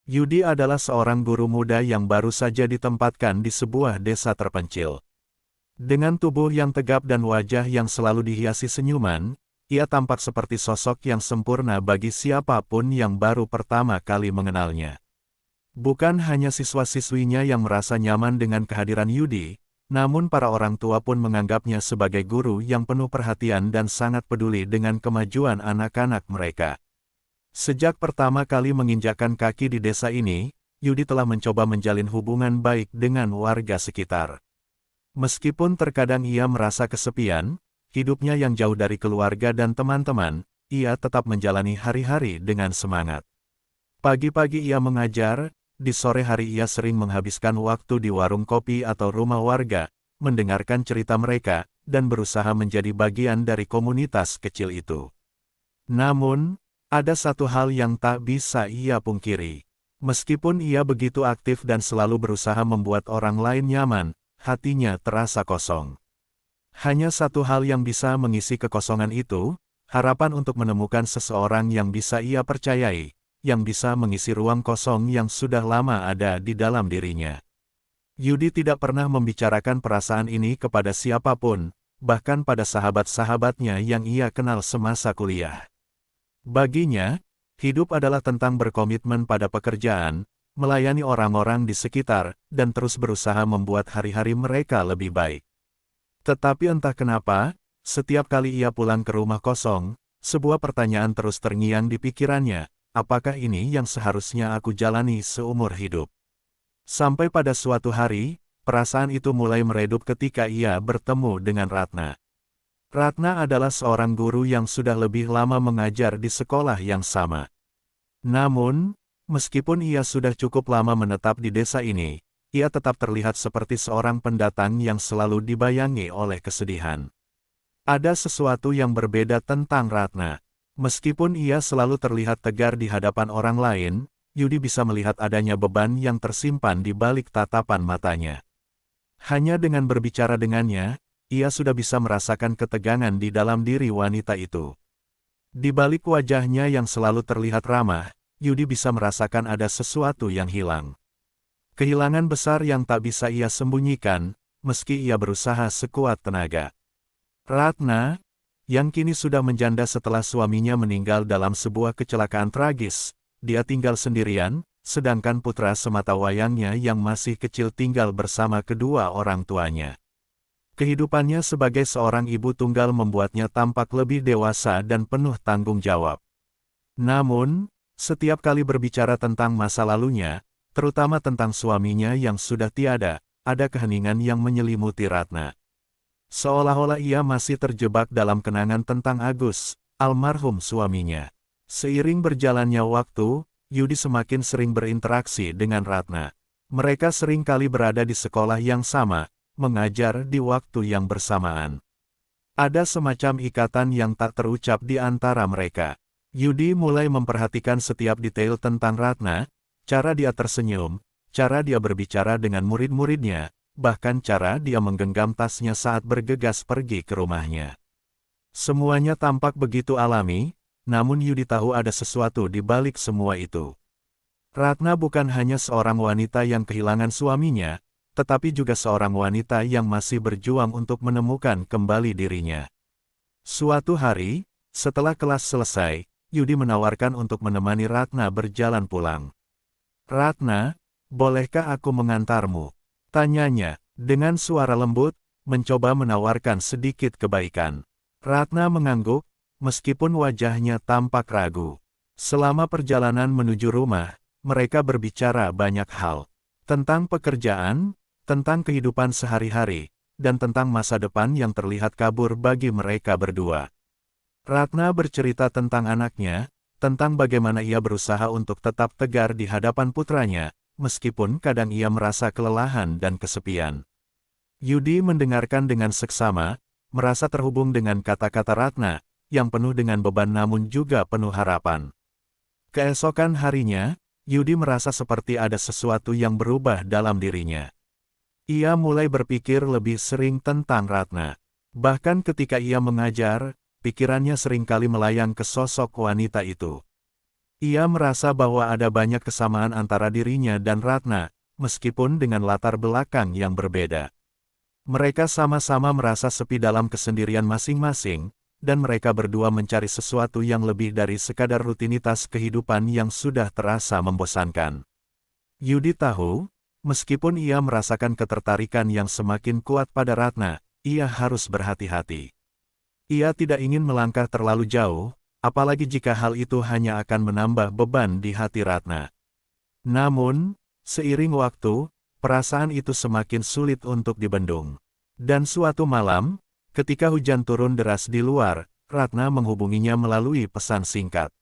Yudi adalah seorang guru muda yang baru saja ditempatkan di sebuah desa terpencil. Dengan tubuh yang tegap dan wajah yang selalu dihiasi senyuman, ia tampak seperti sosok yang sempurna bagi siapapun yang baru pertama kali mengenalnya. Bukan hanya siswa-siswinya yang merasa nyaman dengan kehadiran Yudi, namun para orang tua pun menganggapnya sebagai guru yang penuh perhatian dan sangat peduli dengan kemajuan anak-anak mereka. Sejak pertama kali menginjakkan kaki di desa ini, Yudi telah mencoba menjalin hubungan baik dengan warga sekitar. Meskipun terkadang ia merasa kesepian, hidupnya yang jauh dari keluarga dan teman-teman, ia tetap menjalani hari-hari dengan semangat. Pagi-pagi ia mengajar, di sore hari ia sering menghabiskan waktu di warung kopi atau rumah warga, mendengarkan cerita mereka, dan berusaha menjadi bagian dari komunitas kecil itu. Namun, ada satu hal yang tak bisa ia pungkiri. Meskipun ia begitu aktif dan selalu berusaha membuat orang lain nyaman, hatinya terasa kosong. Hanya satu hal yang bisa mengisi kekosongan itu, harapan untuk menemukan seseorang yang bisa ia percayai, yang bisa mengisi ruang kosong yang sudah lama ada di dalam dirinya. Yudi tidak pernah membicarakan perasaan ini kepada siapapun, bahkan pada sahabat-sahabatnya yang ia kenal semasa kuliah. Baginya, hidup adalah tentang berkomitmen pada pekerjaan, melayani orang-orang di sekitar, dan terus berusaha membuat hari-hari mereka lebih baik. Tetapi entah kenapa, setiap kali ia pulang ke rumah kosong, sebuah pertanyaan terus terngiang di pikirannya, apakah ini yang seharusnya aku jalani seumur hidup? Sampai pada suatu hari, perasaan itu mulai meredup ketika ia bertemu dengan Ratna. Ratna adalah seorang guru yang sudah lebih lama mengajar di sekolah yang sama. Namun, meskipun ia sudah cukup lama menetap di desa ini, ia tetap terlihat seperti seorang pendatang yang selalu dibayangi oleh kesedihan. Ada sesuatu yang berbeda tentang Ratna. Meskipun ia selalu terlihat tegar di hadapan orang lain, Yudi bisa melihat adanya beban yang tersimpan di balik tatapan matanya. Hanya dengan berbicara dengannya, ia sudah bisa merasakan ketegangan di dalam diri wanita itu. Di balik wajahnya yang selalu terlihat ramah, Yudi bisa merasakan ada sesuatu yang hilang. Kehilangan besar yang tak bisa ia sembunyikan, meski ia berusaha sekuat tenaga. Ratna, yang kini sudah menjanda setelah suaminya meninggal dalam sebuah kecelakaan tragis, dia tinggal sendirian, sedangkan putra sematawayangnya yang masih kecil tinggal bersama kedua orang tuanya. Kehidupannya sebagai seorang ibu tunggal membuatnya tampak lebih dewasa dan penuh tanggung jawab. Namun, setiap kali berbicara tentang masa lalunya, terutama tentang suaminya yang sudah tiada, ada keheningan yang menyelimuti Ratna. Seolah-olah ia masih terjebak dalam kenangan tentang Agus, almarhum suaminya. Seiring berjalannya waktu, Yudi semakin sering berinteraksi dengan Ratna. Mereka sering kali berada di sekolah yang sama, mengajar di waktu yang bersamaan. Ada semacam ikatan yang tak terucap di antara mereka. Yudi mulai memperhatikan setiap detail tentang Ratna, cara dia tersenyum, cara dia berbicara dengan murid-muridnya, bahkan cara dia menggenggam tasnya saat bergegas pergi ke rumahnya. Semuanya tampak begitu alami, namun Yudi tahu ada sesuatu di balik semua itu. Ratna bukan hanya seorang wanita yang kehilangan suaminya, tetapi juga seorang wanita yang masih berjuang untuk menemukan kembali dirinya. Suatu hari, setelah kelas selesai, Yudi menawarkan untuk menemani Ratna berjalan pulang. "Ratna, bolehkah aku mengantarmu?" tanyanya, dengan suara lembut, mencoba menawarkan sedikit kebaikan. Ratna mengangguk, meskipun wajahnya tampak ragu. Selama perjalanan menuju rumah, mereka berbicara banyak hal. Tentang pekerjaan, tentang kehidupan sehari-hari, dan tentang masa depan yang terlihat kabur bagi mereka berdua. Ratna bercerita tentang anaknya, tentang bagaimana ia berusaha untuk tetap tegar di hadapan putranya, meskipun kadang ia merasa kelelahan dan kesepian. Yudi mendengarkan dengan seksama, merasa terhubung dengan kata-kata Ratna, yang penuh dengan beban namun juga penuh harapan. Keesokan harinya, Yudi merasa seperti ada sesuatu yang berubah dalam dirinya. Ia mulai berpikir lebih sering tentang Ratna. Bahkan ketika ia mengajar, pikirannya seringkali melayang ke sosok wanita itu. Ia merasa bahwa ada banyak kesamaan antara dirinya dan Ratna, meskipun dengan latar belakang yang berbeda. Mereka sama-sama merasa sepi dalam kesendirian masing-masing, dan mereka berdua mencari sesuatu yang lebih dari sekadar rutinitas kehidupan yang sudah terasa membosankan. Yudi tahu, meskipun ia merasakan ketertarikan yang semakin kuat pada Ratna, ia harus berhati-hati. Ia tidak ingin melangkah terlalu jauh, apalagi jika hal itu hanya akan menambah beban di hati Ratna. Namun, seiring waktu, perasaan itu semakin sulit untuk dibendung. Dan suatu malam, ketika hujan turun deras di luar, Ratna menghubunginya melalui pesan singkat.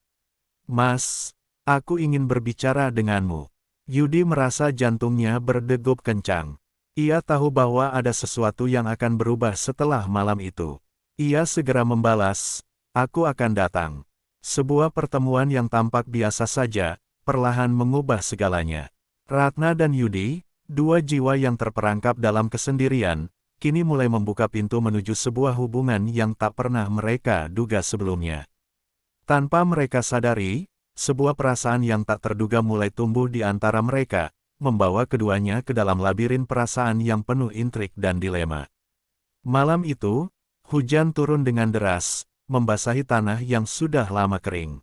"Mas, aku ingin berbicara denganmu." Yudi merasa jantungnya berdegup kencang. Ia tahu bahwa ada sesuatu yang akan berubah setelah malam itu. Ia segera membalas, "Aku akan datang." Sebuah pertemuan yang tampak biasa saja, perlahan mengubah segalanya. Ratna dan Yudi, dua jiwa yang terperangkap dalam kesendirian, kini mulai membuka pintu menuju sebuah hubungan yang tak pernah mereka duga sebelumnya. Tanpa mereka sadari, sebuah perasaan yang tak terduga mulai tumbuh di antara mereka, membawa keduanya ke dalam labirin perasaan yang penuh intrik dan dilema. Malam itu, hujan turun dengan deras, membasahi tanah yang sudah lama kering.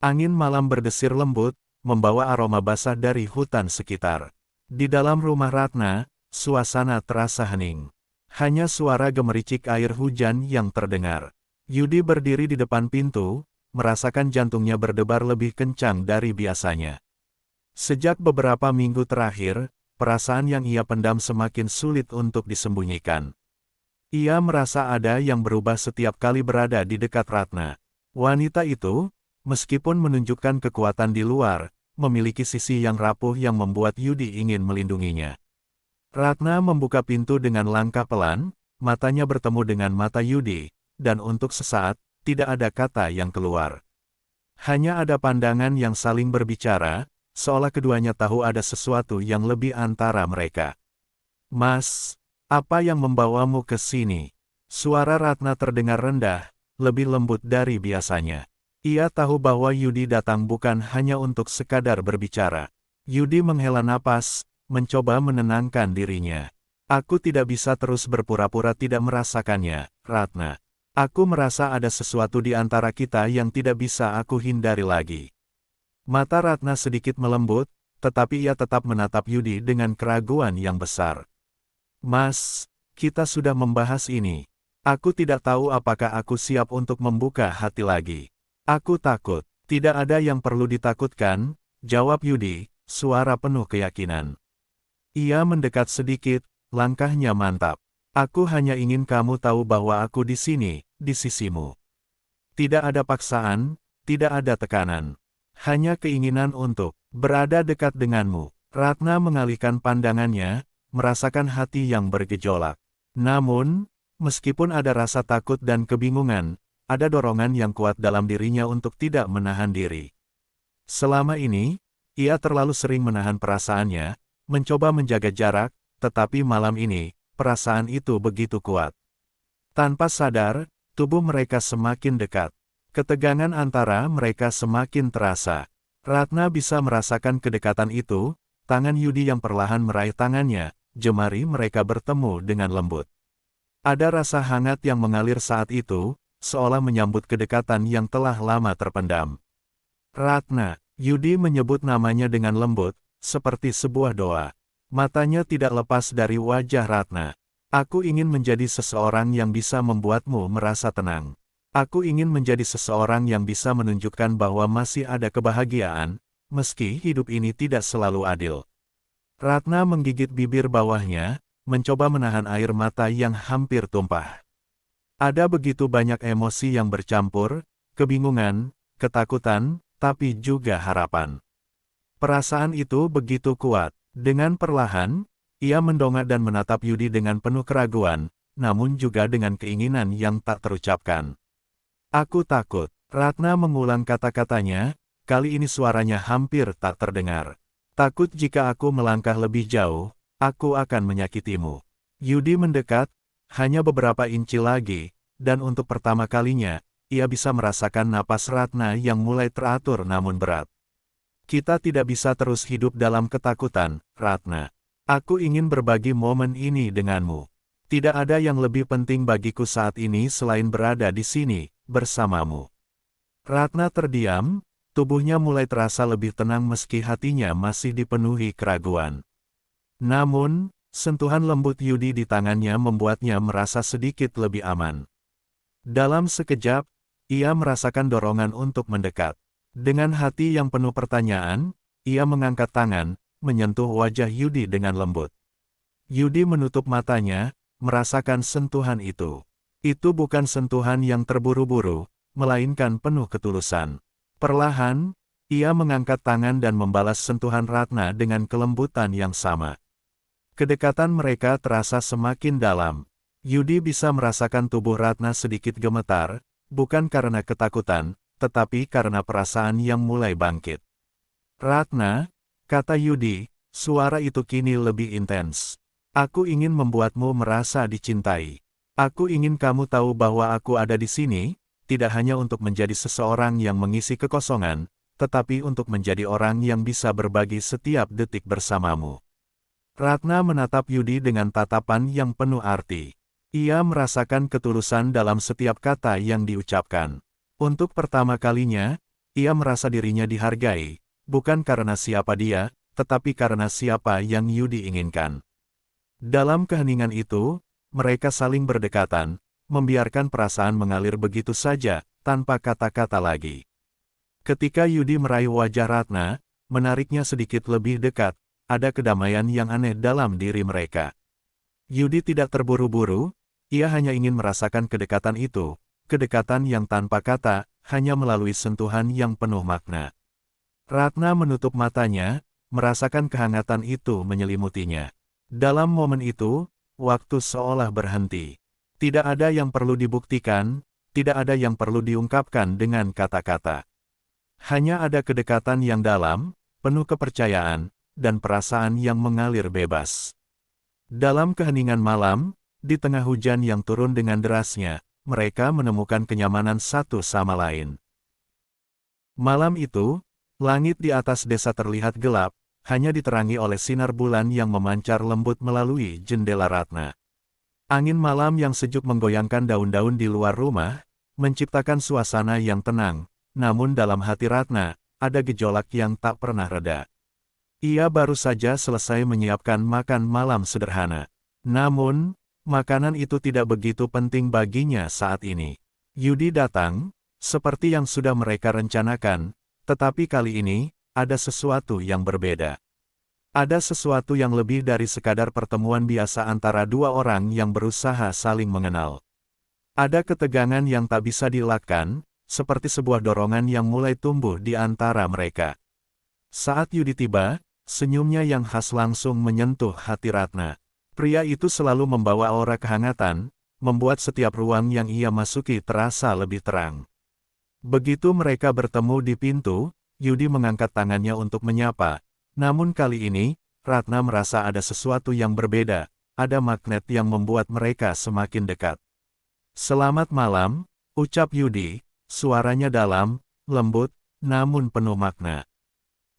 Angin malam berdesir lembut, membawa aroma basah dari hutan sekitar. Di dalam rumah Ratna, suasana terasa hening. Hanya suara gemericik air hujan yang terdengar. Yudi berdiri di depan pintu, merasakan jantungnya berdebar lebih kencang dari biasanya. Sejak beberapa minggu terakhir, perasaan yang ia pendam semakin sulit untuk disembunyikan. Ia merasa ada yang berubah setiap kali berada di dekat Ratna. Wanita itu, meskipun menunjukkan kekuatan di luar, memiliki sisi yang rapuh yang membuat Yudi ingin melindunginya. Ratna membuka pintu dengan langkah pelan, matanya bertemu dengan mata Yudi, dan untuk sesaat, tidak ada kata yang keluar. Hanya ada pandangan yang saling berbicara, seolah keduanya tahu ada sesuatu yang lebih antara mereka. "Mas, apa yang membawamu ke sini?" Suara Ratna terdengar rendah, lebih lembut dari biasanya. Ia tahu bahwa Yudi datang bukan hanya untuk sekadar berbicara. Yudi menghela napas, mencoba menenangkan dirinya. "Aku tidak bisa terus berpura-pura tidak merasakannya, Ratna. Aku merasa ada sesuatu di antara kita yang tidak bisa aku hindari lagi." Mata Ratna sedikit melembut, tetapi ia tetap menatap Yudi dengan keraguan yang besar. "Mas, kita sudah membahas ini. Aku tidak tahu apakah aku siap untuk membuka hati lagi." "Aku takut." "Tidak ada yang perlu ditakutkan," jawab Yudi, suara penuh keyakinan. Ia mendekat sedikit, langkahnya mantap. "Aku hanya ingin kamu tahu bahwa aku di sini, di sisimu. Tidak ada paksaan, tidak ada tekanan. Hanya keinginan untuk berada dekat denganmu." Ratna mengalihkan pandangannya, merasakan hati yang bergejolak. Namun, meskipun ada rasa takut dan kebingungan, ada dorongan yang kuat dalam dirinya untuk tidak menahan diri. Selama ini, ia terlalu sering menahan perasaannya, mencoba menjaga jarak, tetapi malam ini, perasaan itu begitu kuat. Tanpa sadar, tubuh mereka semakin dekat. Ketegangan antara mereka semakin terasa. Ratna bisa merasakan kedekatan itu, tangan Yudi yang perlahan meraih tangannya, jemari mereka bertemu dengan lembut. Ada rasa hangat yang mengalir saat itu, seolah menyambut kedekatan yang telah lama terpendam. "Ratna," Yudi menyebut namanya dengan lembut, seperti sebuah doa. Matanya tidak lepas dari wajah Ratna. "Aku ingin menjadi seseorang yang bisa membuatmu merasa tenang. Aku ingin menjadi seseorang yang bisa menunjukkan bahwa masih ada kebahagiaan, meski hidup ini tidak selalu adil." Ratna menggigit bibir bawahnya, mencoba menahan air mata yang hampir tumpah. Ada begitu banyak emosi yang bercampur, kebingungan, ketakutan, tapi juga harapan. Perasaan itu begitu kuat. Dengan perlahan, ia mendongak dan menatap Yudi dengan penuh keraguan, namun juga dengan keinginan yang tak terucapkan. "Aku takut." Ratna mengulang kata-katanya, kali ini suaranya hampir tak terdengar. "Takut jika aku melangkah lebih jauh, aku akan menyakitimu." Yudi mendekat, hanya beberapa inci lagi, dan untuk pertama kalinya, ia bisa merasakan napas Ratna yang mulai teratur namun berat. Kita tidak bisa terus hidup dalam ketakutan, Ratna. Aku ingin berbagi momen ini denganmu. Tidak ada yang lebih penting bagiku saat ini selain berada di sini, bersamamu. Ratna terdiam, tubuhnya mulai terasa lebih tenang meski hatinya masih dipenuhi keraguan. Namun, sentuhan lembut Yudi di tangannya membuatnya merasa sedikit lebih aman. Dalam sekejap, ia merasakan dorongan untuk mendekat. Dengan hati yang penuh pertanyaan, ia mengangkat tangan, menyentuh wajah Yudi dengan lembut. Yudi menutup matanya, merasakan sentuhan itu. Itu bukan sentuhan yang terburu-buru, melainkan penuh ketulusan. Perlahan, ia mengangkat tangan dan membalas sentuhan Ratna dengan kelembutan yang sama. Kedekatan mereka terasa semakin dalam. Yudi bisa merasakan tubuh Ratna sedikit gemetar, bukan karena ketakutan, tetapi karena perasaan yang mulai bangkit. Ratna, kata Yudi, suara itu kini lebih intens. Aku ingin membuatmu merasa dicintai. Aku ingin kamu tahu bahwa aku ada di sini, tidak hanya untuk menjadi seseorang yang mengisi kekosongan, tetapi untuk menjadi orang yang bisa berbagi setiap detik bersamamu. Ratna menatap Yudi dengan tatapan yang penuh arti. Ia merasakan ketulusan dalam setiap kata yang diucapkan. Untuk pertama kalinya, ia merasa dirinya dihargai, bukan karena siapa dia, tetapi karena siapa yang Yudi inginkan. Dalam keheningan itu, mereka saling berdekatan, membiarkan perasaan mengalir begitu saja, tanpa kata-kata lagi. Ketika Yudi meraih wajah Ratna, menariknya sedikit lebih dekat, ada kedamaian yang aneh dalam diri mereka. Yudi tidak terburu-buru, ia hanya ingin merasakan kedekatan itu, kedekatan yang tanpa kata, hanya melalui sentuhan yang penuh makna. Ratna menutup matanya, merasakan kehangatan itu menyelimutinya. Dalam momen itu, waktu seolah berhenti. Tidak ada yang perlu dibuktikan, tidak ada yang perlu diungkapkan dengan kata-kata. Hanya ada kedekatan yang dalam, penuh kepercayaan, dan perasaan yang mengalir bebas. Dalam keheningan malam, di tengah hujan yang turun dengan derasnya, mereka menemukan kenyamanan satu sama lain. Malam itu, langit di atas desa terlihat gelap, hanya diterangi oleh sinar bulan yang memancar lembut melalui jendela Ratna. Angin malam yang sejuk menggoyangkan daun-daun di luar rumah, menciptakan suasana yang tenang, namun dalam hati Ratna, ada gejolak yang tak pernah reda. Ia baru saja selesai menyiapkan makan malam sederhana. Namun, makanan itu tidak begitu penting baginya saat ini. Yudi datang, seperti yang sudah mereka rencanakan, tetapi kali ini, ada sesuatu yang berbeda. Ada sesuatu yang lebih dari sekadar pertemuan biasa antara dua orang yang berusaha saling mengenal. Ada ketegangan yang tak bisa dielakkan, seperti sebuah dorongan yang mulai tumbuh di antara mereka. Saat Yudi tiba, senyumnya yang khas langsung menyentuh hati Ratna. Pria itu selalu membawa aura kehangatan, membuat setiap ruang yang ia masuki terasa lebih terang. Begitu mereka bertemu di pintu, Yudi mengangkat tangannya untuk menyapa. Namun kali ini, Ratna merasa ada sesuatu yang berbeda, ada magnet yang membuat mereka semakin dekat. Selamat malam, ucap Yudi, suaranya dalam, lembut, namun penuh makna.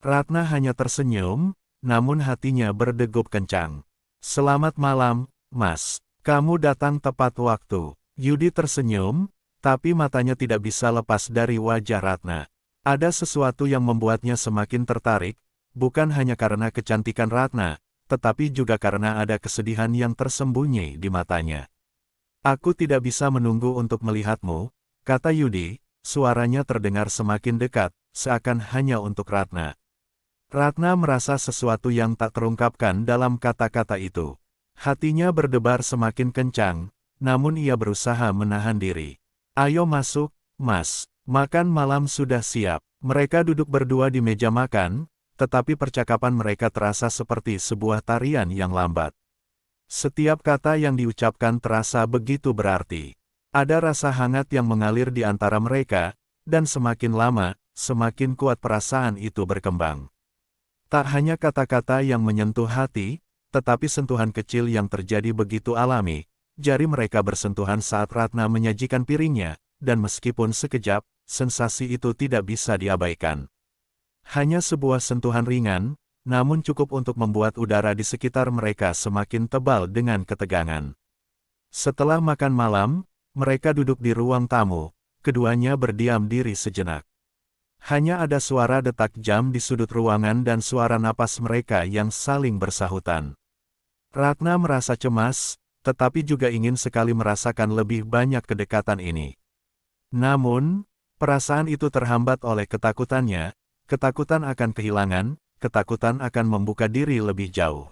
Ratna hanya tersenyum, namun hatinya berdegup kencang. Selamat malam, Mas. Kamu datang tepat waktu. Yudi tersenyum, tapi matanya tidak bisa lepas dari wajah Ratna. Ada sesuatu yang membuatnya semakin tertarik, bukan hanya karena kecantikan Ratna, tetapi juga karena ada kesedihan yang tersembunyi di matanya. Aku tidak bisa menunggu untuk melihatmu, kata Yudi, suaranya terdengar semakin dekat, seakan hanya untuk Ratna. Ratna merasa sesuatu yang tak terungkapkan dalam kata-kata itu. Hatinya berdebar semakin kencang, namun ia berusaha menahan diri. Ayo masuk, Mas. Makan malam sudah siap. Mereka duduk berdua di meja makan, tetapi percakapan mereka terasa seperti sebuah tarian yang lambat. Setiap kata yang diucapkan terasa begitu berarti. Ada rasa hangat yang mengalir di antara mereka, dan semakin lama, semakin kuat perasaan itu berkembang. Tak hanya kata-kata yang menyentuh hati, tetapi sentuhan kecil yang terjadi begitu alami. Jari mereka bersentuhan saat Ratna menyajikan piringnya, dan meskipun sekejap, sensasi itu tidak bisa diabaikan. Hanya sebuah sentuhan ringan, namun cukup untuk membuat udara di sekitar mereka semakin tebal dengan ketegangan. Setelah makan malam, mereka duduk di ruang tamu, keduanya berdiam diri sejenak. Hanya ada suara detak jam di sudut ruangan dan suara napas mereka yang saling bersahutan. Ratna merasa cemas, tetapi juga ingin sekali merasakan lebih banyak kedekatan ini. Namun, perasaan itu terhambat oleh ketakutannya, ketakutan akan kehilangan, ketakutan akan membuka diri lebih jauh.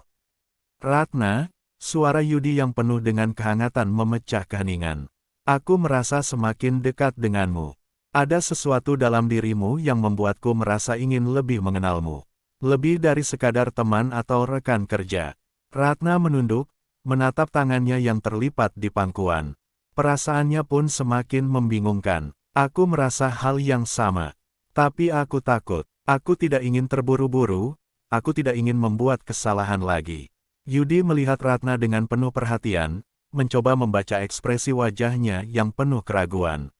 Ratna, suara Yudi yang penuh dengan kehangatan memecah keheningan. Aku merasa semakin dekat denganmu. Ada sesuatu dalam dirimu yang membuatku merasa ingin lebih mengenalmu. Lebih dari sekadar teman atau rekan kerja. Ratna menunduk, menatap tangannya yang terlipat di pangkuan. Perasaannya pun semakin membingungkan. Aku merasa hal yang sama. Tapi aku takut. Aku tidak ingin terburu-buru, aku tidak ingin membuat kesalahan lagi. Yudi melihat Ratna dengan penuh perhatian, mencoba membaca ekspresi wajahnya yang penuh keraguan.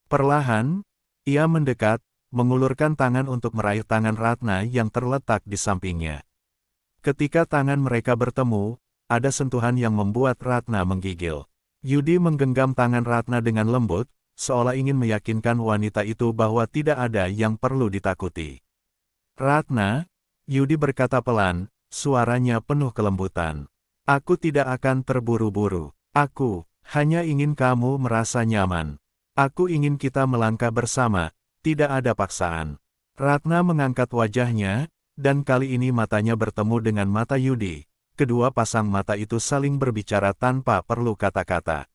Perlahan, ia mendekat, mengulurkan tangan untuk meraih tangan Ratna yang terletak di sampingnya. Ketika tangan mereka bertemu, ada sentuhan yang membuat Ratna menggigil. Yudi menggenggam tangan Ratna dengan lembut, seolah ingin meyakinkan wanita itu bahwa tidak ada yang perlu ditakuti. Ratna, Yudi berkata pelan, suaranya penuh kelembutan. Aku tidak akan terburu-buru. Aku hanya ingin kamu merasa nyaman. Aku ingin kita melangkah bersama, tidak ada paksaan. Ratna mengangkat wajahnya, dan kali ini matanya bertemu dengan mata Yudi. Kedua pasang mata itu saling berbicara tanpa perlu kata-kata.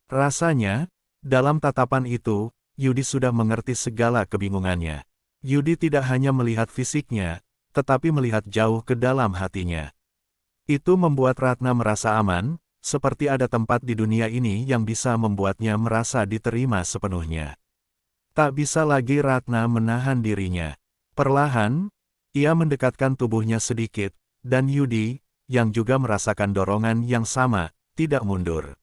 Rasanya, dalam tatapan itu, Yudi sudah mengerti segala kebingungannya. Yudi tidak hanya melihat fisiknya, tetapi melihat jauh ke dalam hatinya. Itu membuat Ratna merasa aman, seperti ada tempat di dunia ini yang bisa membuatnya merasa diterima sepenuhnya. Tak bisa lagi Ratna menahan dirinya. Perlahan, ia mendekatkan tubuhnya sedikit, dan Yudi, yang juga merasakan dorongan yang sama, tidak mundur.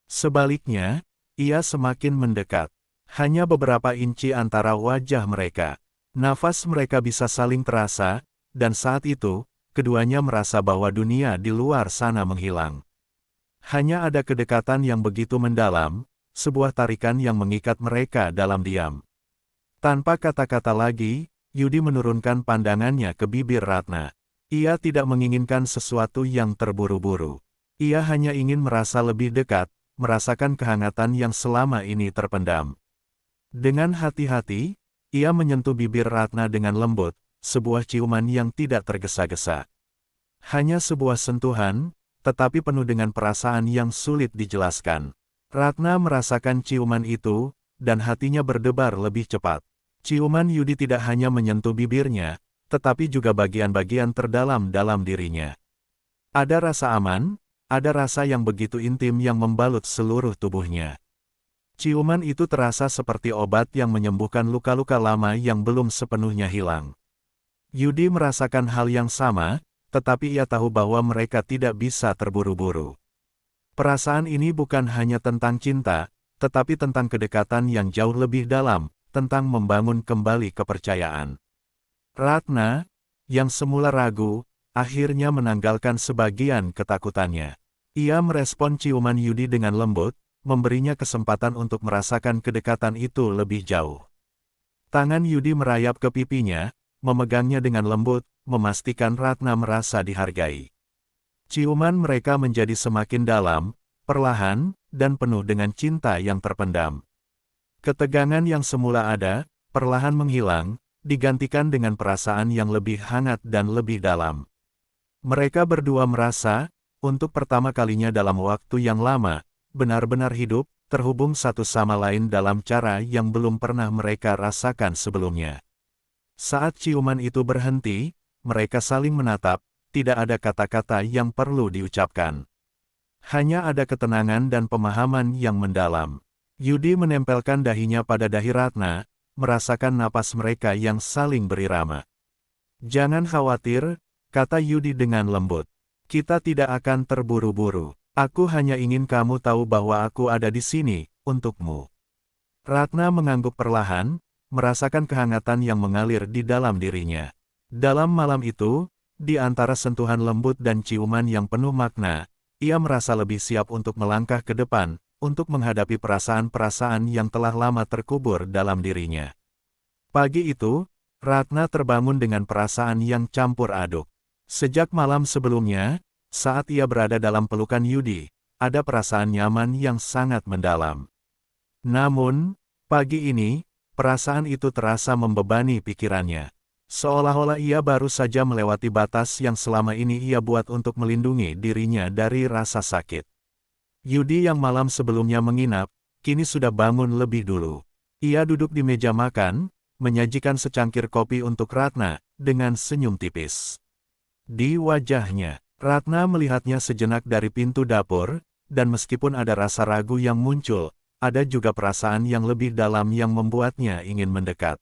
Sebaliknya, ia semakin mendekat. Hanya beberapa inci antara wajah mereka. Nafas mereka bisa saling terasa, dan saat itu, keduanya merasa bahwa dunia di luar sana menghilang. Hanya ada kedekatan yang begitu mendalam, sebuah tarikan yang mengikat mereka dalam diam. Tanpa kata-kata lagi, Yudi menurunkan pandangannya ke bibir Ratna. Ia tidak menginginkan sesuatu yang terburu-buru. Ia hanya ingin merasa lebih dekat, merasakan kehangatan yang selama ini terpendam. Dengan hati-hati, ia menyentuh bibir Ratna dengan lembut, sebuah ciuman yang tidak tergesa-gesa. Hanya sebuah sentuhan, tetapi penuh dengan perasaan yang sulit dijelaskan. Ratna merasakan ciuman itu, dan hatinya berdebar lebih cepat. Ciuman Yudi tidak hanya menyentuh bibirnya, tetapi juga bagian-bagian terdalam dalam dirinya. Ada rasa aman, ada rasa yang begitu intim yang membalut seluruh tubuhnya. Ciuman itu terasa seperti obat yang menyembuhkan luka-luka lama yang belum sepenuhnya hilang. Yudi merasakan hal yang sama, tetapi ia tahu bahwa mereka tidak bisa terburu-buru. Perasaan ini bukan hanya tentang cinta, tetapi tentang kedekatan yang jauh lebih dalam, tentang membangun kembali kepercayaan. Ratna, yang semula ragu, akhirnya menanggalkan sebagian ketakutannya. Ia merespon ciuman Yudi dengan lembut, memberinya kesempatan untuk merasakan kedekatan itu lebih jauh. Tangan Yudi merayap ke pipinya, memegangnya dengan lembut, memastikan Ratna merasa dihargai. Ciuman mereka menjadi semakin dalam, perlahan, dan penuh dengan cinta yang terpendam. Ketegangan yang semula ada, perlahan menghilang, digantikan dengan perasaan yang lebih hangat dan lebih dalam. Mereka berdua merasa, untuk pertama kalinya dalam waktu yang lama, benar-benar hidup, terhubung satu sama lain dalam cara yang belum pernah mereka rasakan sebelumnya. Saat ciuman itu berhenti, mereka saling menatap, tidak ada kata-kata yang perlu diucapkan. Hanya ada ketenangan dan pemahaman yang mendalam. Yudi menempelkan dahinya pada dahi Ratna, merasakan napas mereka yang saling berirama. Jangan khawatir, kata Yudi dengan lembut. Kita tidak akan terburu-buru. Aku hanya ingin kamu tahu bahwa aku ada di sini, untukmu. Ratna mengangguk perlahan, merasakan kehangatan yang mengalir di dalam dirinya. Dalam malam itu, di antara sentuhan lembut dan ciuman yang penuh makna, ia merasa lebih siap untuk melangkah ke depan, untuk menghadapi perasaan-perasaan yang telah lama terkubur dalam dirinya. Pagi itu, Ratna terbangun dengan perasaan yang campur aduk. Sejak malam sebelumnya, saat ia berada dalam pelukan Yudi, ada perasaan nyaman yang sangat mendalam. Namun, pagi ini, perasaan itu terasa membebani pikirannya. Seolah-olah ia baru saja melewati batas yang selama ini ia buat untuk melindungi dirinya dari rasa sakit. Yudi yang malam sebelumnya menginap, kini sudah bangun lebih dulu. Ia duduk di meja makan, menyajikan secangkir kopi untuk Ratna, dengan senyum tipis. Di wajahnya, Ratna melihatnya sejenak dari pintu dapur, dan meskipun ada rasa ragu yang muncul, ada juga perasaan yang lebih dalam yang membuatnya ingin mendekat.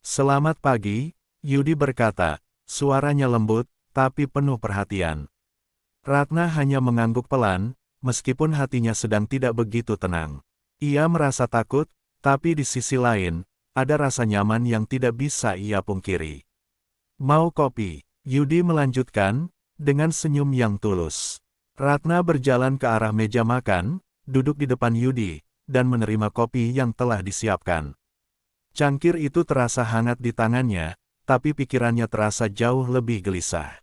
"Selamat pagi," Yudi berkata, suaranya lembut, tapi penuh perhatian. Ratna hanya mengangguk pelan, meskipun hatinya sedang tidak begitu tenang. Ia merasa takut, tapi di sisi lain, ada rasa nyaman yang tidak bisa ia pungkiri. "Mau kopi?" Yudi melanjutkan, dengan senyum yang tulus. Ratna berjalan ke arah meja makan, duduk di depan Yudi, dan menerima kopi yang telah disiapkan. Cangkir itu terasa hangat di tangannya, tapi pikirannya terasa jauh lebih gelisah.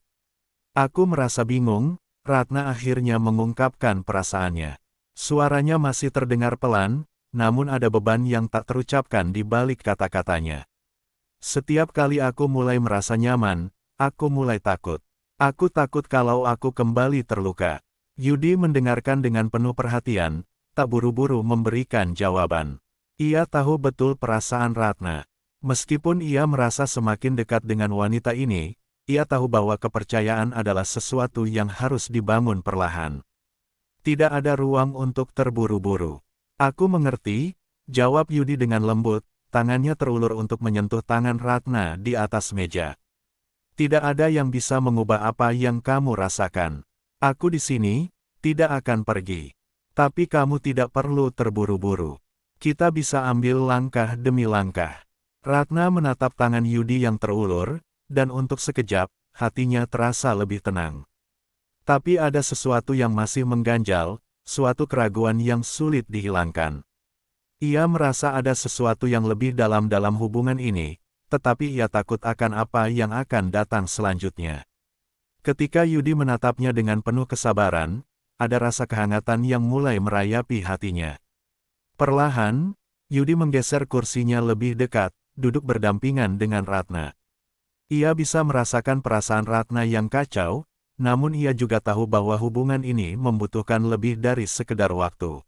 "Aku merasa bingung," Ratna akhirnya mengungkapkan perasaannya. Suaranya masih terdengar pelan, namun ada beban yang tak terucapkan di balik kata-katanya. "Setiap kali aku mulai merasa nyaman, aku mulai takut. Aku takut kalau aku kembali terluka." Yudi mendengarkan dengan penuh perhatian, tak buru-buru memberikan jawaban. Ia tahu betul perasaan Ratna. Meskipun ia merasa semakin dekat dengan wanita ini, ia tahu bahwa kepercayaan adalah sesuatu yang harus dibangun perlahan. Tidak ada ruang untuk terburu-buru. "Aku mengerti," jawab Yudi dengan lembut, tangannya terulur untuk menyentuh tangan Ratna di atas meja. "Tidak ada yang bisa mengubah apa yang kamu rasakan. Aku di sini, tidak akan pergi. Tapi kamu tidak perlu terburu-buru. Kita bisa ambil langkah demi langkah." Ratna menatap tangan Yudi yang terulur, dan untuk sekejap, hatinya terasa lebih tenang. Tapi ada sesuatu yang masih mengganjal, suatu keraguan yang sulit dihilangkan. Ia merasa ada sesuatu yang lebih dalam hubungan ini, tetapi ia takut akan apa yang akan datang selanjutnya. Ketika Yudi menatapnya dengan penuh kesabaran, ada rasa kehangatan yang mulai merayapi hatinya. Perlahan, Yudi menggeser kursinya lebih dekat, duduk berdampingan dengan Ratna. Ia bisa merasakan perasaan Ratna yang kacau, namun ia juga tahu bahwa hubungan ini membutuhkan lebih dari sekedar waktu.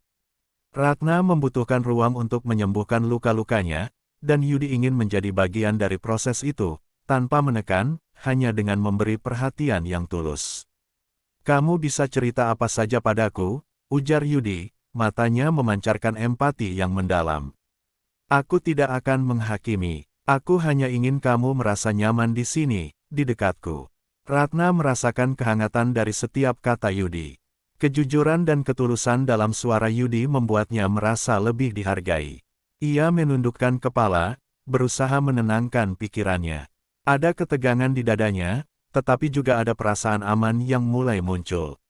Ratna membutuhkan ruang untuk menyembuhkan luka-lukanya, dan Yudi ingin menjadi bagian dari proses itu, tanpa menekan, hanya dengan memberi perhatian yang tulus. "Kamu bisa cerita apa saja padaku," ujar Yudi, matanya memancarkan empati yang mendalam. "Aku tidak akan menghakimi, aku hanya ingin kamu merasa nyaman di sini, di dekatku." Ratna merasakan kehangatan dari setiap kata Yudi. Kejujuran dan ketulusan dalam suara Yudi membuatnya merasa lebih dihargai. Ia menundukkan kepala, berusaha menenangkan pikirannya. Ada ketegangan di dadanya, tetapi juga ada perasaan aman yang mulai muncul.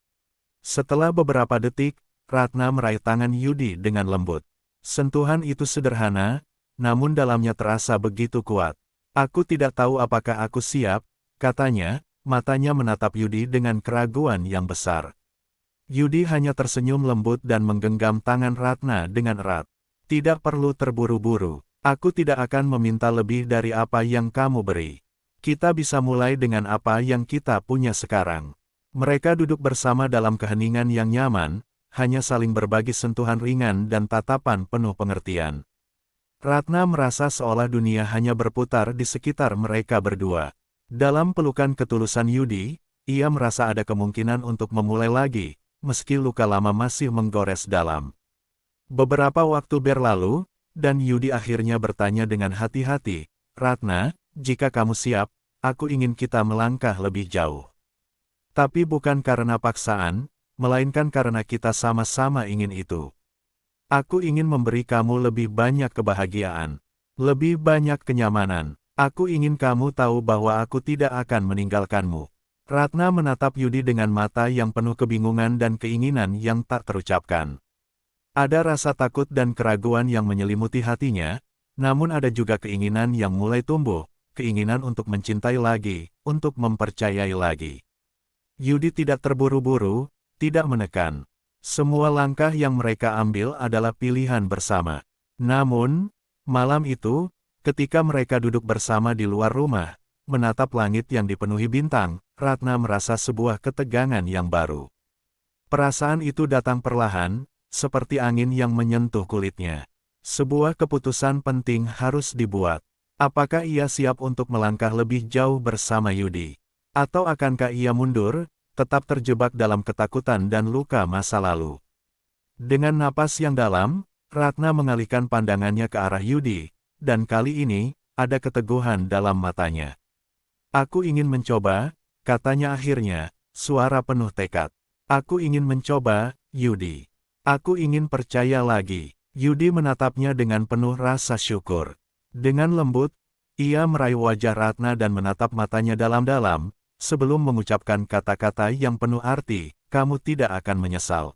Setelah beberapa detik, Ratna meraih tangan Yudi dengan lembut. Sentuhan itu sederhana, namun dalamnya terasa begitu kuat. "Aku tidak tahu apakah aku siap," katanya, matanya menatap Yudi dengan keraguan yang besar. Yudi hanya tersenyum lembut dan menggenggam tangan Ratna dengan erat. "Tidak perlu terburu-buru. Aku tidak akan meminta lebih dari apa yang kamu beri. Kita bisa mulai dengan apa yang kita punya sekarang." Mereka duduk bersama dalam keheningan yang nyaman, hanya saling berbagi sentuhan ringan dan tatapan penuh pengertian. Ratna merasa seolah dunia hanya berputar di sekitar mereka berdua. Dalam pelukan ketulusan Yudi, ia merasa ada kemungkinan untuk memulai lagi, meski luka lama masih menggores dalam. Beberapa waktu berlalu, dan Yudi akhirnya bertanya dengan hati-hati, "Ratna, jika kamu siap, aku ingin kita melangkah lebih jauh. Tapi bukan karena paksaan, melainkan karena kita sama-sama ingin itu." Aku ingin memberi kamu lebih banyak kebahagiaan. Lebih banyak kenyamanan. Aku ingin kamu tahu bahwa aku tidak akan meninggalkanmu. Ratna menatap Yudi dengan mata yang penuh kebingungan dan keinginan yang tak terucapkan. Ada rasa takut dan keraguan yang menyelimuti hatinya, namun ada juga keinginan yang mulai tumbuh, keinginan untuk mencintai lagi, untuk mempercayai lagi. Yudi tidak terburu-buru, tidak menekan. Semua langkah yang mereka ambil adalah pilihan bersama. Namun, malam itu, ketika mereka duduk bersama di luar rumah, menatap langit yang dipenuhi bintang, Ratna merasa sebuah ketegangan yang baru. Perasaan itu datang perlahan, seperti angin yang menyentuh kulitnya. Sebuah keputusan penting harus dibuat. Apakah ia siap untuk melangkah lebih jauh bersama Yudi? Atau akankah ia mundur, tetap terjebak dalam ketakutan dan luka masa lalu? Dengan napas yang dalam, Ratna mengalihkan pandangannya ke arah Yudi, dan kali ini, ada keteguhan dalam matanya. Aku ingin mencoba, katanya akhirnya, suara penuh tekad. Aku ingin mencoba, Yudi. Aku ingin percaya lagi. Yudi menatapnya dengan penuh rasa syukur. Dengan lembut, ia meraih wajah Ratna dan menatap matanya dalam-dalam, sebelum mengucapkan kata-kata yang penuh arti, kamu tidak akan menyesal.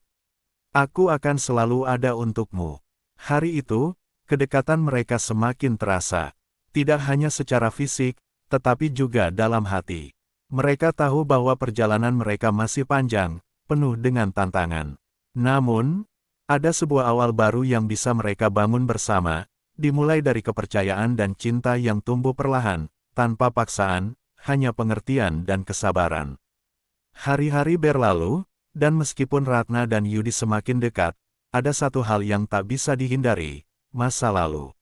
Aku akan selalu ada untukmu. Hari itu, kedekatan mereka semakin terasa. Tidak hanya secara fisik, tetapi juga dalam hati. Mereka tahu bahwa perjalanan mereka masih panjang, penuh dengan tantangan. Namun, ada sebuah awal baru yang bisa mereka bangun bersama, dimulai dari kepercayaan dan cinta yang tumbuh perlahan, tanpa paksaan, hanya pengertian dan kesabaran. Hari-hari berlalu, dan meskipun Ratna dan Yudi semakin dekat, ada satu hal yang tak bisa dihindari, masa lalu.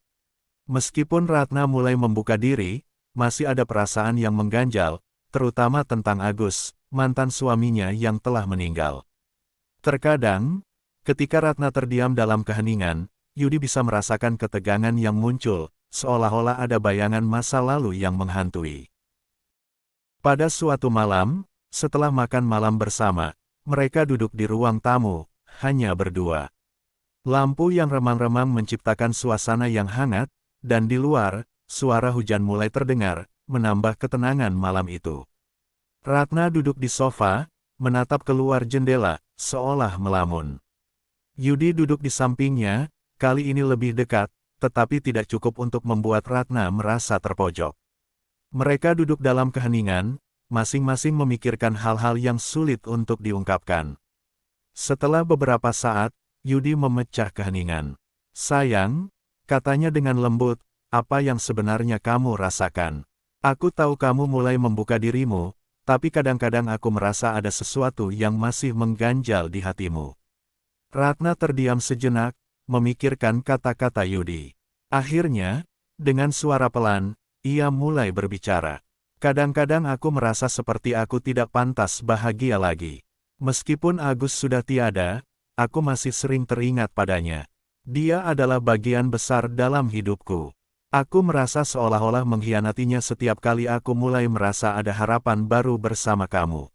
Meskipun Ratna mulai membuka diri, masih ada perasaan yang mengganjal, terutama tentang Agus, mantan suaminya yang telah meninggal. Terkadang, ketika Ratna terdiam dalam keheningan, Yudi bisa merasakan ketegangan yang muncul, seolah-olah ada bayangan masa lalu yang menghantui. Pada suatu malam, setelah makan malam bersama, mereka duduk di ruang tamu, hanya berdua. Lampu yang remang-remang menciptakan suasana yang hangat, dan di luar, suara hujan mulai terdengar, menambah ketenangan malam itu. Ratna duduk di sofa, menatap keluar jendela, seolah melamun. Yudi duduk di sampingnya, kali ini lebih dekat, tetapi tidak cukup untuk membuat Ratna merasa terpojok. Mereka duduk dalam keheningan, masing-masing memikirkan hal-hal yang sulit untuk diungkapkan. Setelah beberapa saat, Yudi memecah keheningan. Sayang, katanya dengan lembut, apa yang sebenarnya kamu rasakan? Aku tahu kamu mulai membuka dirimu, tapi kadang-kadang aku merasa ada sesuatu yang masih mengganjal di hatimu. Ratna terdiam sejenak, memikirkan kata-kata Yudi. Akhirnya, dengan suara pelan, ia mulai berbicara. Kadang-kadang aku merasa seperti aku tidak pantas bahagia lagi. Meskipun Agus sudah tiada, aku masih sering teringat padanya. Dia adalah bagian besar dalam hidupku. Aku merasa seolah-olah mengkhianatinya setiap kali aku mulai merasa ada harapan baru bersama kamu.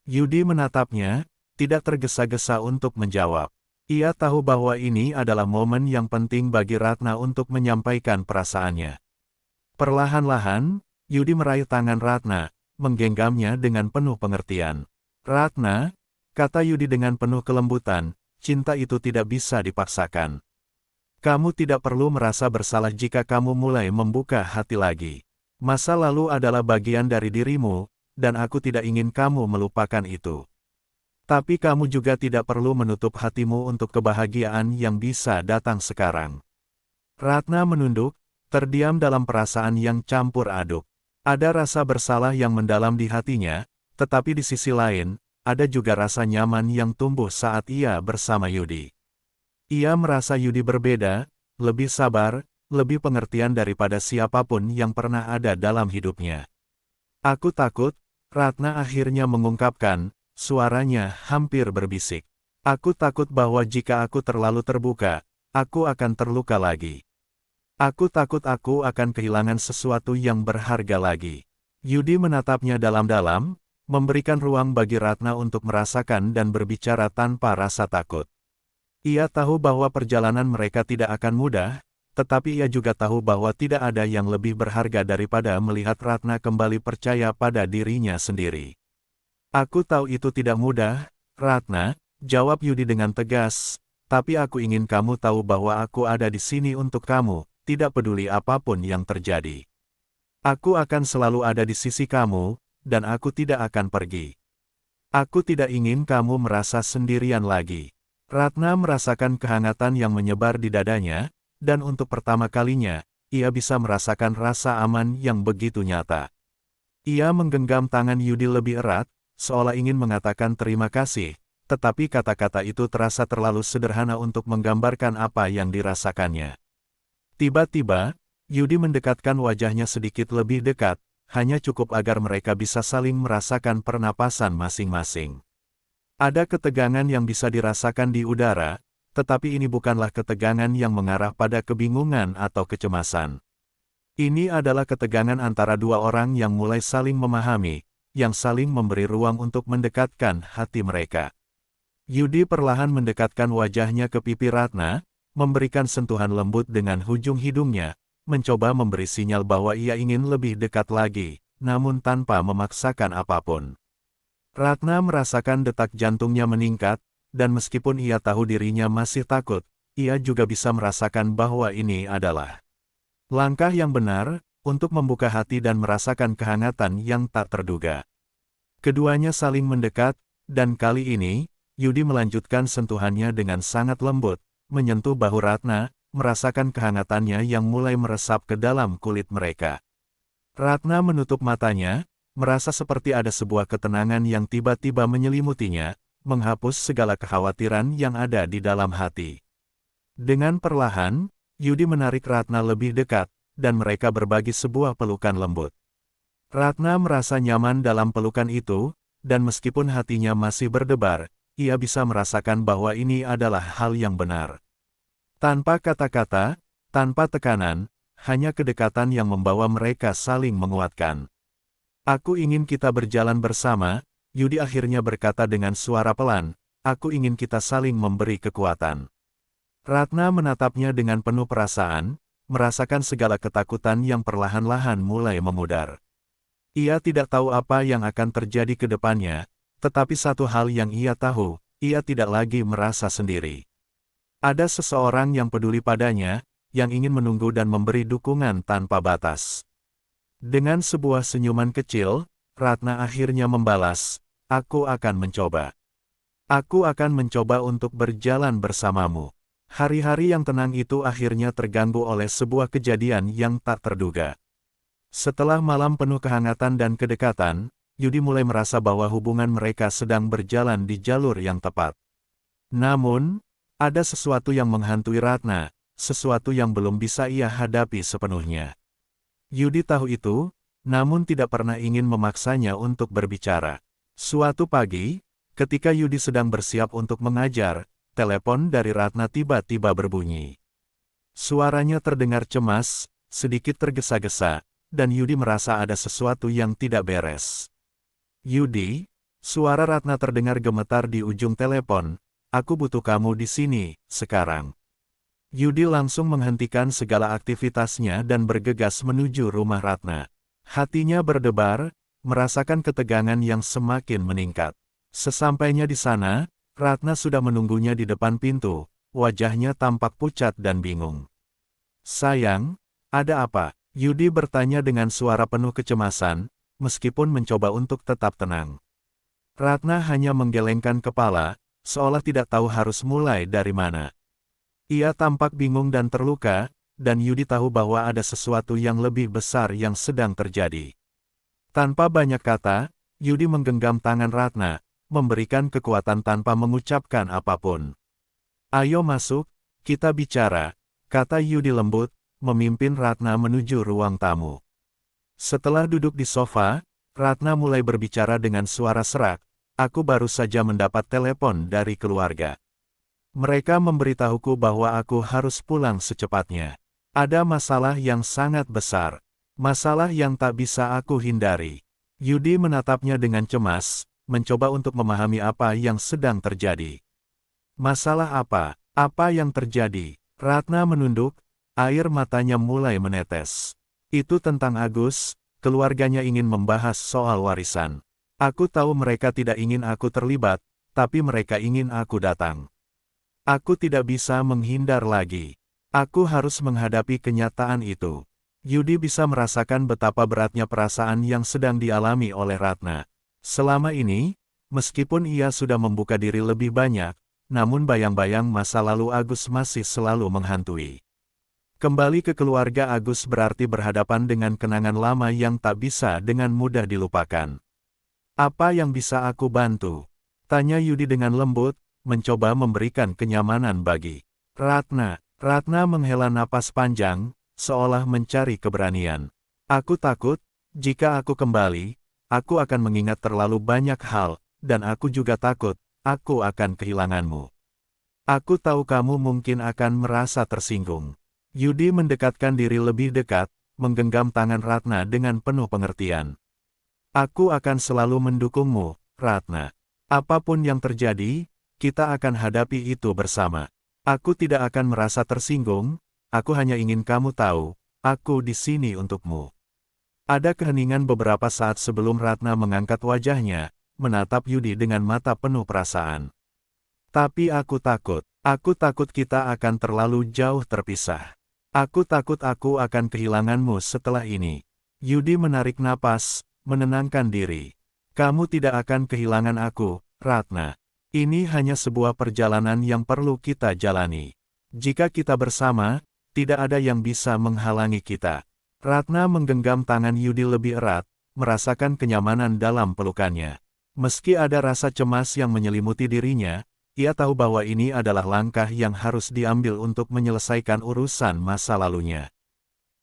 Yudi menatapnya, tidak tergesa-gesa untuk menjawab. Ia tahu bahwa ini adalah momen yang penting bagi Ratna untuk menyampaikan perasaannya. Perlahan-lahan, Yudi meraih tangan Ratna, menggenggamnya dengan penuh pengertian. Ratna, kata Yudi dengan penuh kelembutan, cinta itu tidak bisa dipaksakan. Kamu tidak perlu merasa bersalah jika kamu mulai membuka hati lagi. Masa lalu adalah bagian dari dirimu, dan aku tidak ingin kamu melupakan itu. Tapi kamu juga tidak perlu menutup hatimu untuk kebahagiaan yang bisa datang sekarang. Ratna menunduk, terdiam dalam perasaan yang campur aduk. Ada rasa bersalah yang mendalam di hatinya, tetapi di sisi lain, ada juga rasa nyaman yang tumbuh saat ia bersama Yudi. Ia merasa Yudi berbeda, lebih sabar, lebih pengertian daripada siapapun yang pernah ada dalam hidupnya. Aku takut, Ratna akhirnya mengungkapkan, suaranya hampir berbisik. Aku takut bahwa jika aku terlalu terbuka, aku akan terluka lagi. Aku takut aku akan kehilangan sesuatu yang berharga lagi. Yudi menatapnya dalam-dalam, memberikan ruang bagi Ratna untuk merasakan dan berbicara tanpa rasa takut. Ia tahu bahwa perjalanan mereka tidak akan mudah, tetapi ia juga tahu bahwa tidak ada yang lebih berharga daripada melihat Ratna kembali percaya pada dirinya sendiri. Aku tahu itu tidak mudah, Ratna, jawab Yudi dengan tegas, tapi aku ingin kamu tahu bahwa aku ada di sini untuk kamu, tidak peduli apapun yang terjadi. Aku akan selalu ada di sisi kamu, dan aku tidak akan pergi. Aku tidak ingin kamu merasa sendirian lagi. Ratna merasakan kehangatan yang menyebar di dadanya, dan untuk pertama kalinya, ia bisa merasakan rasa aman yang begitu nyata. Ia menggenggam tangan Yudi lebih erat, seolah ingin mengatakan terima kasih, tetapi kata-kata itu terasa terlalu sederhana untuk menggambarkan apa yang dirasakannya. Tiba-tiba, Yudi mendekatkan wajahnya sedikit lebih dekat, hanya cukup agar mereka bisa saling merasakan pernapasan masing-masing. Ada ketegangan yang bisa dirasakan di udara, tetapi ini bukanlah ketegangan yang mengarah pada kebingungan atau kecemasan. Ini adalah ketegangan antara dua orang yang mulai saling memahami, yang saling memberi ruang untuk mendekatkan hati mereka. Yudi perlahan mendekatkan wajahnya ke pipi Ratna, memberikan sentuhan lembut dengan ujung hidungnya, mencoba memberi sinyal bahwa ia ingin lebih dekat lagi, namun tanpa memaksakan apapun. Ratna merasakan detak jantungnya meningkat, dan meskipun ia tahu dirinya masih takut, ia juga bisa merasakan bahwa ini adalah langkah yang benar, untuk membuka hati dan merasakan kehangatan yang tak terduga. Keduanya saling mendekat, dan kali ini, Yudi melanjutkan sentuhannya dengan sangat lembut, menyentuh bahu Ratna, merasakan kehangatannya yang mulai meresap ke dalam kulit mereka. Ratna menutup matanya, merasa seperti ada sebuah ketenangan yang tiba-tiba menyelimutinya, menghapus segala kekhawatiran yang ada di dalam hati. Dengan perlahan, Yudi menarik Ratna lebih dekat, dan mereka berbagi sebuah pelukan lembut. Ratna merasa nyaman dalam pelukan itu, dan meskipun hatinya masih berdebar, ia bisa merasakan bahwa ini adalah hal yang benar. Tanpa kata-kata, tanpa tekanan, hanya kedekatan yang membawa mereka saling menguatkan. Aku ingin kita berjalan bersama, Yudi akhirnya berkata dengan suara pelan, aku ingin kita saling memberi kekuatan. Ratna menatapnya dengan penuh perasaan, merasakan segala ketakutan yang perlahan-lahan mulai memudar. Ia tidak tahu apa yang akan terjadi ke depannya, tetapi satu hal yang ia tahu, ia tidak lagi merasa sendiri. Ada seseorang yang peduli padanya, yang ingin menunggu dan memberi dukungan tanpa batas. Dengan sebuah senyuman kecil, Ratna akhirnya membalas, aku akan mencoba. Aku akan mencoba untuk berjalan bersamamu. Hari-hari yang tenang itu akhirnya terganggu oleh sebuah kejadian yang tak terduga. Setelah malam penuh kehangatan dan kedekatan, Yudi mulai merasa bahwa hubungan mereka sedang berjalan di jalur yang tepat. Namun, ada sesuatu yang menghantui Ratna, sesuatu yang belum bisa ia hadapi sepenuhnya. Yudi tahu itu, namun tidak pernah ingin memaksanya untuk berbicara. Suatu pagi, ketika Yudi sedang bersiap untuk mengajar, telepon dari Ratna tiba-tiba berbunyi. Suaranya terdengar cemas, sedikit tergesa-gesa, dan Yudi merasa ada sesuatu yang tidak beres. Yudi, suara Ratna terdengar gemetar di ujung telepon, aku butuh kamu di sini, sekarang. Yudi langsung menghentikan segala aktivitasnya dan bergegas menuju rumah Ratna. Hatinya berdebar, merasakan ketegangan yang semakin meningkat. Sesampainya di sana, Ratna sudah menunggunya di depan pintu, wajahnya tampak pucat dan bingung. Sayang, ada apa? Yudi bertanya dengan suara penuh kecemasan, meskipun mencoba untuk tetap tenang. Ratna hanya menggelengkan kepala, seolah tidak tahu harus mulai dari mana. Ia tampak bingung dan terluka, dan Yudi tahu bahwa ada sesuatu yang lebih besar yang sedang terjadi. Tanpa banyak kata, Yudi menggenggam tangan Ratna, memberikan kekuatan tanpa mengucapkan apapun. Ayo masuk, kita bicara, kata Yudi lembut, memimpin Ratna menuju ruang tamu. Setelah duduk di sofa, Ratna mulai berbicara dengan suara serak, aku baru saja mendapat telepon dari keluarga. Mereka memberitahuku bahwa aku harus pulang secepatnya. Ada masalah yang sangat besar. Masalah yang tak bisa aku hindari. Yudi menatapnya dengan cemas, mencoba untuk memahami apa yang sedang terjadi. Masalah apa? Apa yang terjadi? Ratna menunduk, air matanya mulai menetes. Itu tentang Agus, keluarganya ingin membahas soal warisan. Aku tahu mereka tidak ingin aku terlibat, tapi mereka ingin aku datang. Aku tidak bisa menghindar lagi. Aku harus menghadapi kenyataan itu. Yudi bisa merasakan betapa beratnya perasaan yang sedang dialami oleh Ratna. Selama ini, meskipun ia sudah membuka diri lebih banyak, namun bayang-bayang masa lalu Agus masih selalu menghantui. Kembali ke keluarga Agus berarti berhadapan dengan kenangan lama yang tak bisa dengan mudah dilupakan. Apa yang bisa aku bantu? Tanya Yudi dengan lembut, mencoba memberikan kenyamanan bagi Ratna. Ratna menghela napas panjang, seolah mencari keberanian. Aku takut, jika aku kembali, aku akan mengingat terlalu banyak hal, dan aku juga takut, aku akan kehilanganmu. Aku tahu kamu mungkin akan merasa tersinggung. Yudi mendekatkan diri lebih dekat, menggenggam tangan Ratna dengan penuh pengertian. Aku akan selalu mendukungmu, Ratna. Apapun yang terjadi, kita akan hadapi itu bersama. Aku tidak akan merasa tersinggung, aku hanya ingin kamu tahu, aku di sini untukmu. Ada keheningan beberapa saat sebelum Ratna mengangkat wajahnya, menatap Yudi dengan mata penuh perasaan. Tapi aku takut kita akan terlalu jauh terpisah. Aku takut aku akan kehilanganmu setelah ini. Yudi menarik napas, menenangkan diri. Kamu tidak akan kehilangan aku, Ratna. Ini hanya sebuah perjalanan yang perlu kita jalani. Jika kita bersama, tidak ada yang bisa menghalangi kita. Ratna menggenggam tangan Yudi lebih erat, merasakan kenyamanan dalam pelukannya. Meski ada rasa cemas yang menyelimuti dirinya, ia tahu bahwa ini adalah langkah yang harus diambil untuk menyelesaikan urusan masa lalunya.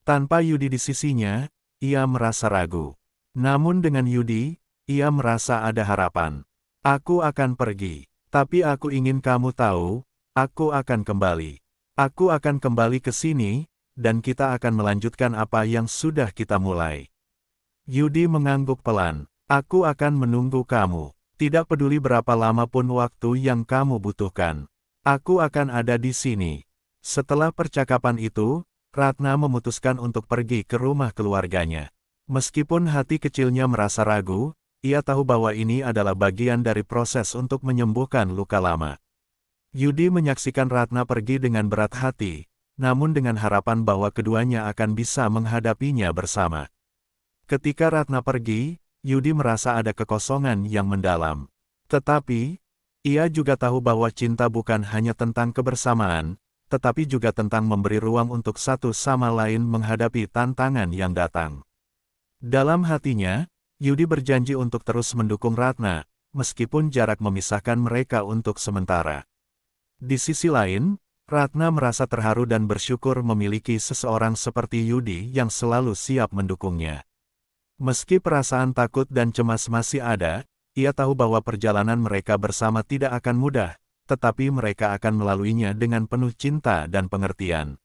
Tanpa Yudi di sisinya, ia merasa ragu. Namun dengan Yudi, ia merasa ada harapan. Aku akan pergi, tapi aku ingin kamu tahu, aku akan kembali. Aku akan kembali ke sini, dan kita akan melanjutkan apa yang sudah kita mulai. Yudi mengangguk pelan. Aku akan menunggu kamu. Tidak peduli berapa lama pun waktu yang kamu butuhkan. Aku akan ada di sini. Setelah percakapan itu, Ratna memutuskan untuk pergi ke rumah keluarganya. Meskipun hati kecilnya merasa ragu, ia tahu bahwa ini adalah bagian dari proses untuk menyembuhkan luka lama. Yudi menyaksikan Ratna pergi dengan berat hati, namun dengan harapan bahwa keduanya akan bisa menghadapinya bersama. Ketika Ratna pergi, Yudi merasa ada kekosongan yang mendalam. Tetapi, ia juga tahu bahwa cinta bukan hanya tentang kebersamaan, tetapi juga tentang memberi ruang untuk satu sama lain menghadapi tantangan yang datang. Dalam hatinya, Yudi berjanji untuk terus mendukung Ratna, meskipun jarak memisahkan mereka untuk sementara. Di sisi lain, Ratna merasa terharu dan bersyukur memiliki seseorang seperti Yudi yang selalu siap mendukungnya. Meski perasaan takut dan cemas masih ada, ia tahu bahwa perjalanan mereka bersama tidak akan mudah, tetapi mereka akan melaluinya dengan penuh cinta dan pengertian.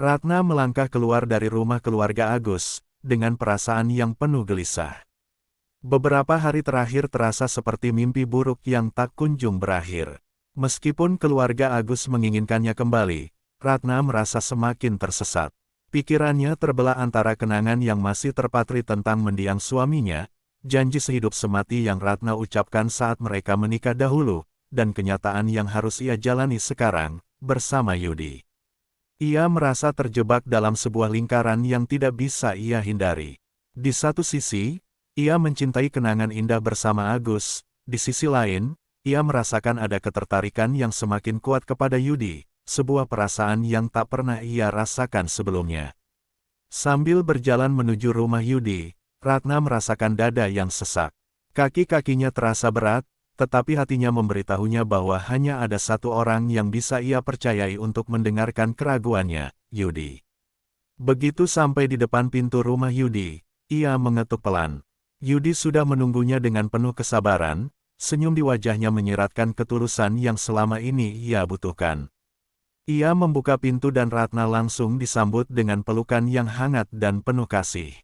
Ratna melangkah keluar dari rumah keluarga Agus, dengan perasaan yang penuh gelisah. Beberapa hari terakhir terasa seperti mimpi buruk yang tak kunjung berakhir. Meskipun keluarga Agus menginginkannya kembali, Ratna merasa semakin tersesat. Pikirannya terbelah antara kenangan yang masih terpatri tentang mendiang suaminya, janji sehidup semati yang Ratna ucapkan saat mereka menikah dahulu, dan kenyataan yang harus ia jalani sekarang, bersama Yudi. Ia merasa terjebak dalam sebuah lingkaran yang tidak bisa ia hindari. Di satu sisi, ia mencintai kenangan indah bersama Agus, di sisi lain, ia merasakan ada ketertarikan yang semakin kuat kepada Yudi, sebuah perasaan yang tak pernah ia rasakan sebelumnya. Sambil berjalan menuju rumah Yudi, Ratna merasakan dada yang sesak. Kaki-kakinya terasa berat, tetapi hatinya memberitahunya bahwa hanya ada satu orang yang bisa ia percayai untuk mendengarkan keraguannya, Yudi. Begitu sampai di depan pintu rumah Yudi, ia mengetuk pelan. Yudi sudah menunggunya dengan penuh kesabaran, senyum di wajahnya menyiratkan ketulusan yang selama ini ia butuhkan. Ia membuka pintu dan Ratna langsung disambut dengan pelukan yang hangat dan penuh kasih.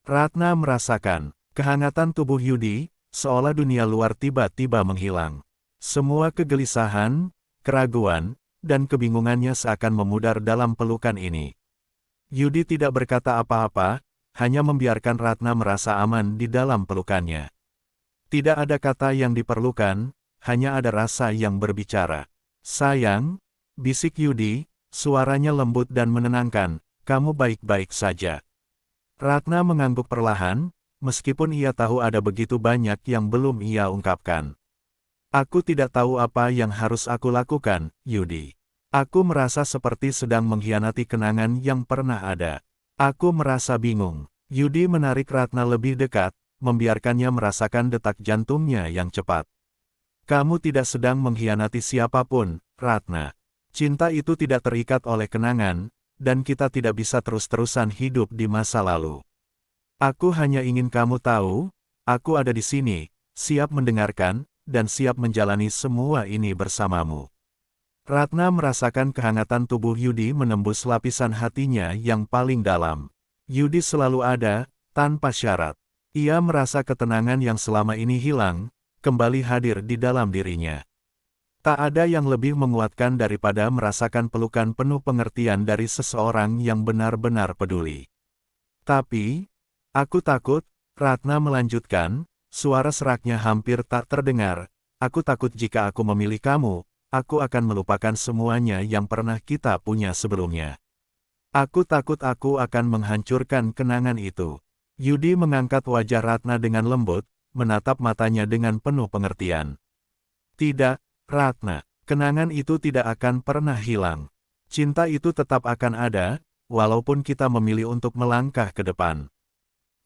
Ratna merasakan kehangatan tubuh Yudi, seolah dunia luar tiba-tiba menghilang. Semua kegelisahan, keraguan, dan kebingungannya seakan memudar dalam pelukan ini. Yudi tidak berkata apa-apa, hanya membiarkan Ratna merasa aman di dalam pelukannya. Tidak ada kata yang diperlukan, hanya ada rasa yang berbicara. "Sayang," bisik Yudi, suaranya lembut dan menenangkan, "kamu baik-baik saja." Ratna mengangguk perlahan, meskipun ia tahu ada begitu banyak yang belum ia ungkapkan. "Aku tidak tahu apa yang harus aku lakukan, Yudi. Aku merasa seperti sedang mengkhianati kenangan yang pernah ada. Aku merasa bingung." Yudi menarik Ratna lebih dekat, membiarkannya merasakan detak jantungnya yang cepat. "Kamu tidak sedang mengkhianati siapapun, Ratna. Cinta itu tidak terikat oleh kenangan, dan kita tidak bisa terus-terusan hidup di masa lalu. Aku hanya ingin kamu tahu, aku ada di sini, siap mendengarkan, dan siap menjalani semua ini bersamamu." Ratna merasakan kehangatan tubuh Yudi menembus lapisan hatinya yang paling dalam. Yudi selalu ada, tanpa syarat. Ia merasa ketenangan yang selama ini hilang, kembali hadir di dalam dirinya. Tak ada yang lebih menguatkan daripada merasakan pelukan penuh pengertian dari seseorang yang benar-benar peduli. "Tapi, aku takut," Ratna melanjutkan, suara seraknya hampir tak terdengar, "aku takut jika aku memilih kamu, aku akan melupakan semuanya yang pernah kita punya sebelumnya. Aku takut aku akan menghancurkan kenangan itu." Yudi mengangkat wajah Ratna dengan lembut, menatap matanya dengan penuh pengertian. "Tidak, Ratna, kenangan itu tidak akan pernah hilang. Cinta itu tetap akan ada, walaupun kita memilih untuk melangkah ke depan.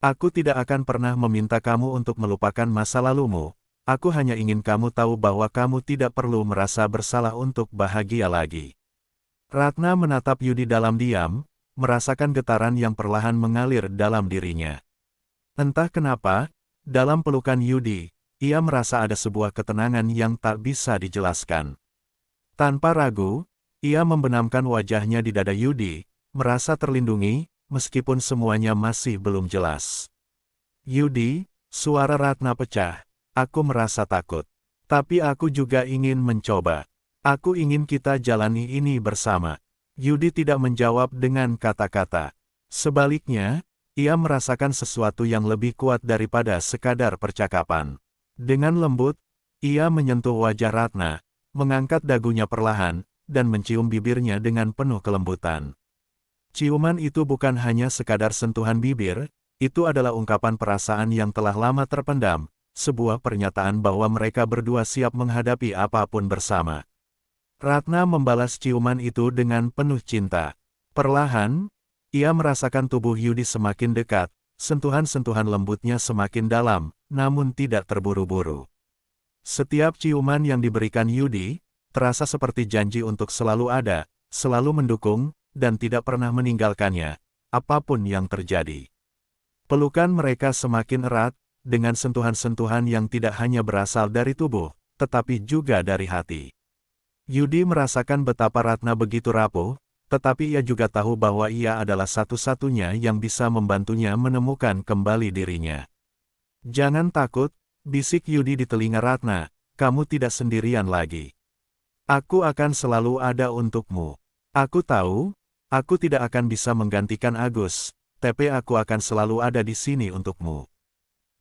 Aku tidak akan pernah meminta kamu untuk melupakan masa lalumu, aku hanya ingin kamu tahu bahwa kamu tidak perlu merasa bersalah untuk bahagia lagi." Ratna menatap Yudi dalam diam, merasakan getaran yang perlahan mengalir dalam dirinya. Entah kenapa, dalam pelukan Yudi, ia merasa ada sebuah ketenangan yang tak bisa dijelaskan. Tanpa ragu, ia membenamkan wajahnya di dada Yudi, merasa terlindungi, meskipun semuanya masih belum jelas. "Yudi," suara Ratna pecah, "aku merasa takut. Tapi aku juga ingin mencoba. Aku ingin kita jalani ini bersama." Yudi tidak menjawab dengan kata-kata. Sebaliknya, ia merasakan sesuatu yang lebih kuat daripada sekadar percakapan. Dengan lembut, ia menyentuh wajah Ratna, mengangkat dagunya perlahan, dan mencium bibirnya dengan penuh kelembutan. Ciuman itu bukan hanya sekadar sentuhan bibir, itu adalah ungkapan perasaan yang telah lama terpendam, sebuah pernyataan bahwa mereka berdua siap menghadapi apapun bersama. Ratna membalas ciuman itu dengan penuh cinta. Perlahan, ia merasakan tubuh Yudi semakin dekat, sentuhan-sentuhan lembutnya semakin dalam, namun tidak terburu-buru. Setiap ciuman yang diberikan Yudi, terasa seperti janji untuk selalu ada, selalu mendukung, dan tidak pernah meninggalkannya, apapun yang terjadi. Pelukan mereka semakin erat, dengan sentuhan-sentuhan yang tidak hanya berasal dari tubuh, tetapi juga dari hati. Yudi merasakan betapa Ratna begitu rapuh, tetapi ia juga tahu bahwa ia adalah satu-satunya yang bisa membantunya menemukan kembali dirinya. "Jangan takut," bisik Yudi di telinga Ratna, "kamu tidak sendirian lagi. Aku akan selalu ada untukmu. Aku tahu, aku tidak akan bisa menggantikan Agus, tapi aku akan selalu ada di sini untukmu."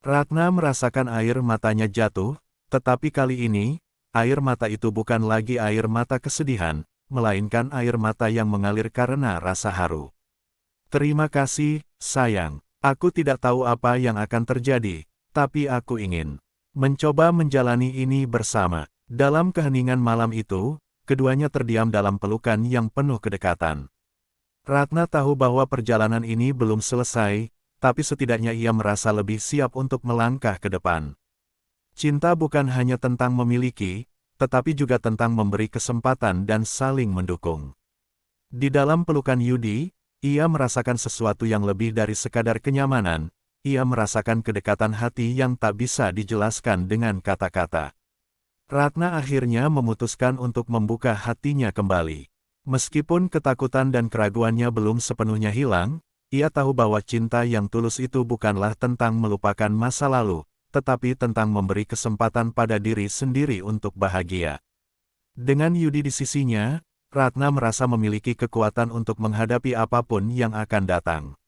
Ratna merasakan air matanya jatuh, tetapi kali ini, air mata itu bukan lagi air mata kesedihan, melainkan air mata yang mengalir karena rasa haru. "Terima kasih, sayang. Aku tidak tahu apa yang akan terjadi, tapi aku ingin mencoba menjalani ini bersama." Dalam keheningan malam itu, keduanya terdiam dalam pelukan yang penuh kedekatan. Ratna tahu bahwa perjalanan ini belum selesai, tapi setidaknya ia merasa lebih siap untuk melangkah ke depan. Cinta bukan hanya tentang memiliki, tetapi juga tentang memberi kesempatan dan saling mendukung. Di dalam pelukan Yudi, ia merasakan sesuatu yang lebih dari sekadar kenyamanan, ia merasakan kedekatan hati yang tak bisa dijelaskan dengan kata-kata. Ratna akhirnya memutuskan untuk membuka hatinya kembali. Meskipun ketakutan dan keraguannya belum sepenuhnya hilang, ia tahu bahwa cinta yang tulus itu bukanlah tentang melupakan masa lalu, tetapi tentang memberi kesempatan pada diri sendiri untuk bahagia. Dengan Yudi di sisinya, Ratna merasa memiliki kekuatan untuk menghadapi apapun yang akan datang.